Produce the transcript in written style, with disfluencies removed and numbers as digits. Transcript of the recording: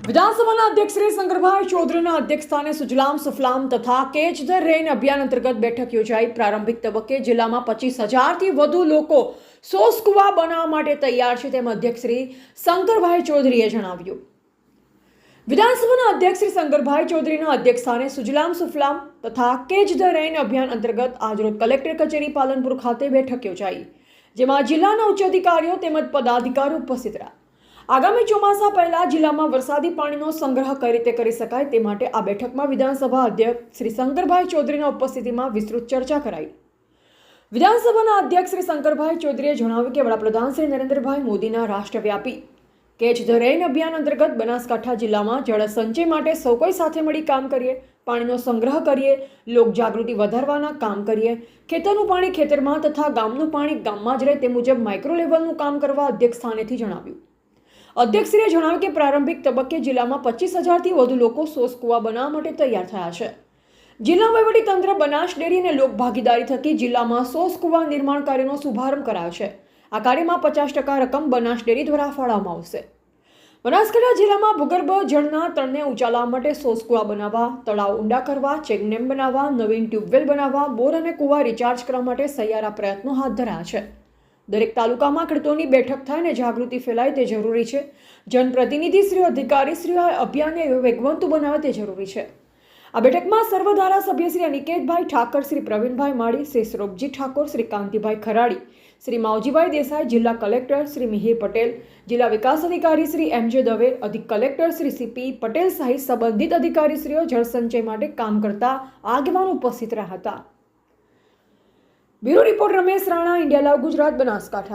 વિધાનસભાના અધ્યક્ષ શ્રી શંકરભાઈ ચૌધરીના અધ્યક્ષસ્થાને સુજલામ સુફલામ તથા કેચ ધ રેન અભિયાન અંતર્ગત બેઠક યોજાઈ. પ્રારંભિક તબક્કે જિલ્લામાં 25,000થી વધુ લોકો સોસ કુવા બનાવવા માટે તૈયાર છે, તેમ અધ્યક્ષ શ્રી શંકરભાઈ ચૌધરીએ જણાવ્યું. વિધાનસભાના અધ્યક્ષ શ્રી શંકરભાઈ ચૌધરીના અધ્યક્ષસ્થાને સુજલામ સુફલામ તથા કેચ ધ રેન અભિયાન અંતર્ગત આજરોજ કલેક્ટર કચેરી પાલનપુર ખાતે બેઠક યોજાઈ, જેમાં જિલ્લાના ઉચ્ચ અધિકારીઓ તેમજ પદાધિકારીઓ ઉપસ્થિત રહ્યા. આગામી ચોમાસા પહેલા જિલ્લામાં વરસાદી પાણીનો સંગ્રહ કઈ રીતે કરી શકાય તે માટે આ બેઠકમાં વિધાનસભા અધ્યક્ષ શ્રી શંકરભાઈ ચૌધરીના ઉપસ્થિતિમાં વિસ્તૃત ચર્ચા કરાઈ. વિધાનસભાના અધ્યક્ષ શ્રી શંકરભાઈ ચૌધરીએ જણાવ્યું કે વડાપ્રધાન શ્રી નરેન્દ્રભાઈ મોદીના રાષ્ટ્રવ્યાપી કેચ ધ રેન અભિયાન અંતર્ગત બનાસકાંઠા જિલ્લામાં જળ સંચય માટે સૌ કોઈ સાથે મળી કામ કરીએ, પાણીનો સંગ્રહ કરીએ, લોકજાગૃતિ વધારવાના કામ કરીએ, ખેતરનું પાણી ખેતરમાં તથા ગામનું પાણી ગામમાં જ રહે તે મુજબ માઇક્રો લેવલનું કામ કરવા અધ્યક્ષ સ્થાનેથી જણાવ્યું. અધ્યક્ષશ્રીએ જણાવ્યું કે પ્રારંભિક તબક્કે જિલ્લામાં 25,000થી વધુ લોકો સોસ કુવા બનાવવા માટે તૈયાર થયા છે. જિલ્લા વહીવટીતંત્ર, બનાસ ડેરી અને લોકભાગીદારી થકી જિલ્લામાં સોસ કુવા નિર્માણ કાર્યનો શુભારંભ કરાયો છે. આ કાર્યમાં 50% રકમ બનાસ ડેરી દ્વારા ફાળવવામાં આવશે. બનાસકાંઠા જિલ્લામાં ભૂગર્ભ જળના તળને ઊંચા લાવવા માટે સોસ કુવા બનાવવા, તળાવ ઊંડા કરવા, ચેકડેમ બનાવવા, નવીન ટ્યુબવેલ બનાવવા, બોર અને કુવા રિચાર્જ કરવા માટે સહિયારા પ્રયત્નો હાથ ધરાયા છે. દરેક તાલુકામાં ખેડૂતોની બેઠક થાય અને જાગૃતિ ફેલાય તે જરૂરી છે. જનપ્રતિનિધિશ્રીઓ, અધિકારીશ્રીઓ અભિયાનને વેગવંતુ બનાવે તે જરૂરી છે. આ બેઠકમાં સર્વ ધારાસભ્ય શ્રી અનિકેતભાઈ ઠાકર, શ્રી પ્રવીણભાઈ માળી, શ્રી સ્વરૂપજી ઠાકોર, શ્રી કાંતિભાઈ ખરાડી, શ્રી માવજીભાઈ દેસાઈ, જિલ્લા કલેક્ટર શ્રી મિહિર પટેલ, જિલ્લા વિકાસ અધિકારી શ્રી એમ.જે. દવે, અધિક કલેક્ટર શ્રી સી.પી. પટેલ સહિત સંબંધિત અધિકારીશ્રીઓ જળસંચય માટે કામ કરતા આગેવાનો ઉપસ્થિત રહ્યા હતા. Bureau report Ramesh Rana, India live Gujarat, Banaskantha.